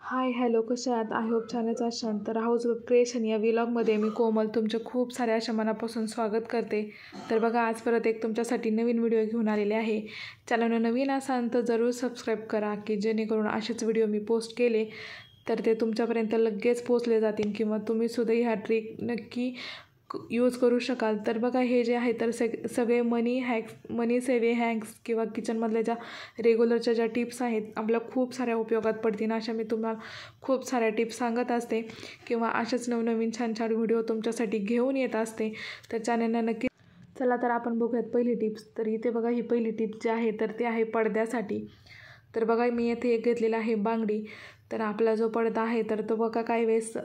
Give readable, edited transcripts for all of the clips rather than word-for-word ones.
Hi hello कसे आहात? I hope छानच असाल. तर हाऊस क्रिएशन या व्लॉगमध्ये मी कोमल तुमचे खूप साऱ्या अशा मनापासून स्वागत करते. तर बघा, आज परत एक तुमच्यासाठी नवीन व्हिडिओ घेऊन आलेले आहे. चॅनलला नवीन असाल तर जरूर सबस्क्राईब करा, की जेणेकरून असेच व्हिडिओ मी पोस्ट केले तर ते तुमच्यापर्यंत लगेच पोचले जातील किंवा तुम्हीसुद्धा ह्या ट्रिक नक्की यूज करू शकाल. तर बघा, हे जे आहे तर सगळे मनी सेव्हिंग हॅक्स किंवा किचनमधल्या ज्या रेग्युलरच्या ज्या टिप्स आहेत आपल्या खूप साऱ्या उपयोगात पडतील. अशा मी तुम्हाला खूप साऱ्या टिप्स सांगत असते किंवा अशाच नवनवीन छान छान व्हिडिओ तुमच्यासाठी घेऊन येत असते. तर चॅनलला नक्की चला तर आपण बघूयात पहिली टिप्स. तर इथे बघा, ही पहिली टिप जी आहे तर ती आहे पडद्यासाठी. तर बघा, मी येथे एक घेतलेला आहे बांगडी. तर आपला जो पडदा आहे तर तो बघा काही वेळेस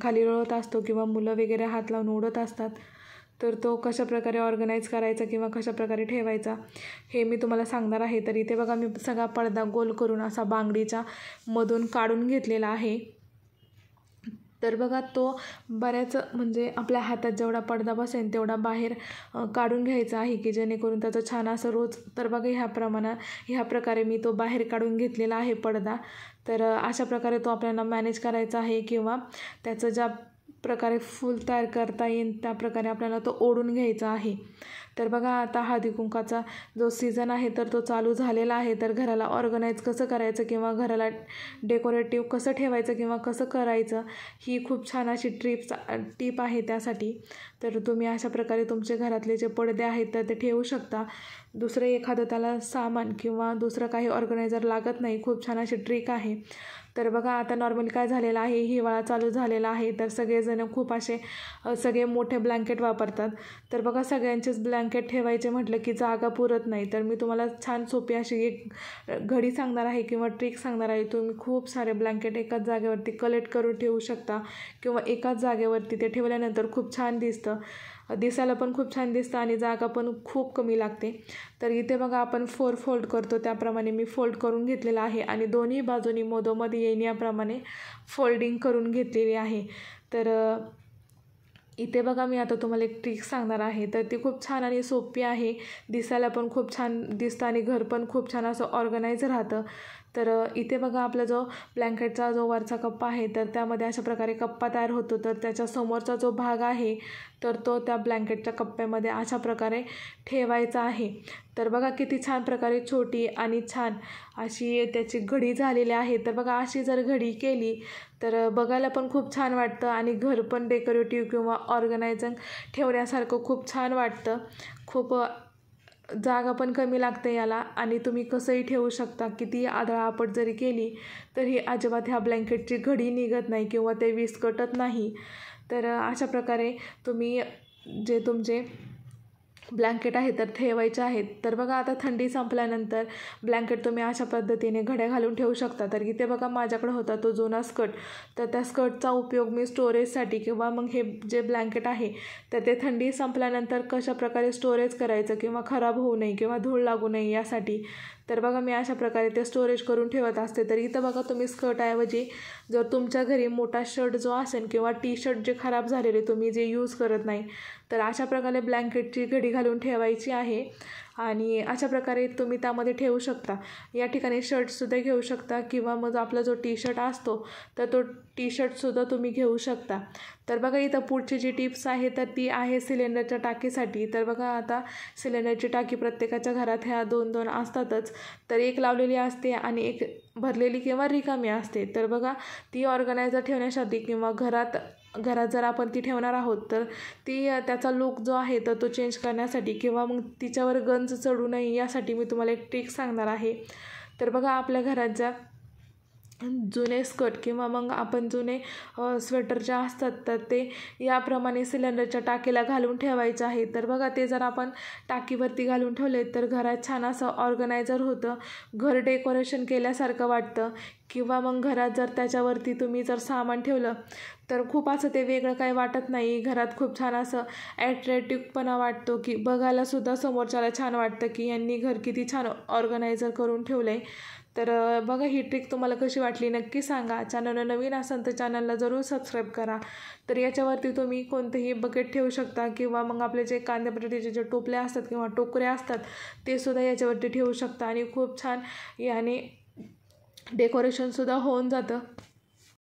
खाली लोळत असतो किंवा मुलं वगैरे हात लावून उडत असतात. तर तो कशाप्रकारे ऑर्गनाईज करायचा किंवा कशाप्रकारे ठेवायचा हे मी तुम्हाला सांगणार आहे. तर इथे बघा, मी सगळा पडदा गोल करून असा बांगडीच्या मधून काढून घेतलेला आहे. तर बघा, तो बऱ्याच म्हणजे आपल्या हातात जेवढा पडदा बसेल तेवढा बाहेर काढून घ्यायचा आहे, की जेणेकरून त्याचं छान असं रोज. तर बघा, ह्या प्रकारे मी तो बाहेर काढून घेतलेला आहे पडदा. तर अशा प्रकारे तो आपल्याला मॅनेज करायचा आहे किंवा त्याचं ज्या प्रकारे फूल तयार करता येईल त्या प्रकारे आपल्याला तो ओढून घ्यायचा आहे. तर बघा, आता हळदी कुंकाचा जो सीझन आहे तर तो चालू झालेला आहे. तर घराला ऑर्गनाईज कसं करायचं किंवा घराला डेकोरेटिव्ह कसं ठेवायचं किंवा कसं करायचं ही खूप छान अशी टीप आहे त्यासाठी. तर तुम्ही अशा प्रकारे तुमचे घरातले जे पडदे आहेत तर ते ठेवू शकता. दुसरं एखादं त्याला सामान किंवा दुसरं काही ऑर्गनायझर लागत नाही. खूप छान अशी ट्रिक आहे. तर बघा, आता नॉर्मली काय झालेलं आहे, हिवाळा चालू झालेला आहे तर सगळेजण खूप असे सगळे मोठे ब्लँकेट वापरतात. तर बघा, सगळ्यांचेच ब्लँकेट ठेवायचे म्हटलं की जागा पुरत नाही. तर मी तुम्हाला छान सोपी अशी एक घडी सांगणार आहे किंवा ट्रिक सांगणार आहे. तुम्ही खूप सारे ब्लँकेट एकाच जागेवरती कलेक्ट करून ठेवू शकता किंवा एकाच जागेवरती ते ठेवल्यानंतर खूप छान दिसायला पण खूप छान दिसतं आणि जागा पण खूप कमी लागते. तर इथे बघा, आपण 4 फोल्ड करतो त्याप्रमाणे मी फोल्ड करून घेतलेला आहे आणि दोन्ही बाजूनी मधोमध येईल याप्रमाणे फोल्डिंग करून घेतलेली आहे. तर इथे बघा, मी आता तुम्हाला एक ट्रिक सांगणार आहे. तर ती खूप छान आणि सोपी आहे. दिसायला पण खूप छान दिसतं आणि घर पण खूप छान असं ऑर्गनाईज राहतं. तर इथे बघा, आपला जो ब्लँकेटचा जो वरचा कप्पा आहे तर त्यामध्ये अशा प्रकारे कप्पा तयार होतो. तर त्याच्या समोरचा जो भाग आहे तर तो त्या ब्लँकेटच्या कप्प्यामध्ये अशा प्रकारे ठेवायचा आहे. तर बघा, किती छान प्रकारे छोटी आणि छान अशी त्याची घडी झालेली आहे. तर बघा, अशी जर घडी केली तर बघायला पण खूप छान वाटतं आणि घर पण डेकोरेटिव्ह किंवा ऑर्गनायझिंग ठेवण्यासारखं खूप छान वाटतं. खूप जागा पण कमी लागते याला आणि तुम्ही कसंही ठेवू शकता. किती आदळआपट जरी केली तरी अजिबात ह्या ब्लँकेटची घडी निघत नाही किंवा ते विस्कटत नाही. तर अशा प्रकारे तुम्ही जे तुमचे ब्लँकेट आहे तर ठेवायचे आहेत. तर बघा, आता थंडी संपल्यानंतर ब्लँकेट तुम्ही अशा पद्धतीने घड्या घालून ठेवू शकता. तर इथे बघा, माझ्याकडे होता तो जुना स्कर्ट. तर त्या स्कर्टचा उपयोग मी स्टोरेजसाठी किंवा मग हे जे ब्लँकेट आहे तर ते थंडी संपल्यानंतर कशाप्रकारे स्टोरेज करायचं किंवा खराब होऊ नये किंवा धूळ लागू नये यासाठी. तर बघा, मी अशा प्रकारे ते स्टोरेज करून ठेवत असते. तर इथं बघा, तुम्ही स्कर्टऐवजी जर तुमच्या घरी मोठा शर्ट जो असेल किंवा टी-शर्ट जे खराब झालेले तुम्ही जे यूज करत नाही तर अशा प्रकारे ब्लँकेटची घडी घालून ठेवायची आहे आणि अशा प्रकारे तुम्ही त्यामध्ये ठेवू शकता. या ठिकाणी शर्टसुद्धा घेऊ शकता किंवा मग आपला जो टी-शर्ट असतो तर तो टी-शर्टसुद्धा तुम्ही घेऊ शकता. तर बघा, इथं पुढची जी टिप्स आहे तर ती आहे सिलेंडरच्या टाकीसाठी. तर बघा, आता सिलेंडरची टाकी प्रत्येकाच्या घरात ह्या 2-2 असतातच. तर एक लावलेली असते आणि एक भरलेली किंवा रिकामी असते. तर बघा, ती ऑर्गनायझर ठेवण्यासाठी किंवा घरात जर आपण ती ठेवणार आहोत तर त्याचा लूक जो आहे तर तो चेंज करण्यासाठी किंवा मग तिच्यावर गंज चढू नये यासाठी मी तुम्हाला एक ट्रिक सांगणार आहे. तर बघा, आपल्या घरात ज्या जुने स्कर्ट किंवा मग आपण जुने स्वेटर जे असतात तर ते याप्रमाणे सिलेंडरच्या टाकीला घालून ठेवायचं आहे. तर बघा, ते जर आपण टाकीवरती घालून ठेवले तर घरात छान असं ऑर्गनायझर होतं, घर डेकोरेशन केल्यासारखं वाटतं किंवा मग घरात जर त्याच्यावरती तुम्ही जर सामान ठेवलं तर खूप असं ते वेगळं काही वाटत नाही. घरात खूप छान असं ॲट्रॅक्टिव्हपणा वाटतो की बघायलासुद्धा समोरच्याला छान वाटतं की यांनी घर किती छान ऑर्गनायझर करून ठेवलं आहे. तर बघा, ही ट्रिक तुम्हाला कशी वाटली नक्की सांगा. चॅनलला नवीन असाल तर चॅनलला जरूर सबस्क्राईब करा. तर याच्यावरती तुम्ही कोणतेही बकेट ठेवू शकता किंवा मग आपले जे कांदे बटाट्याचे जे टोपले असतात किंवा टोकरे असतात ते सुद्धा याच्यावरती ठेवू शकता आणि खूप छान याने डेकोरेशनसुद्धा होऊन जातं.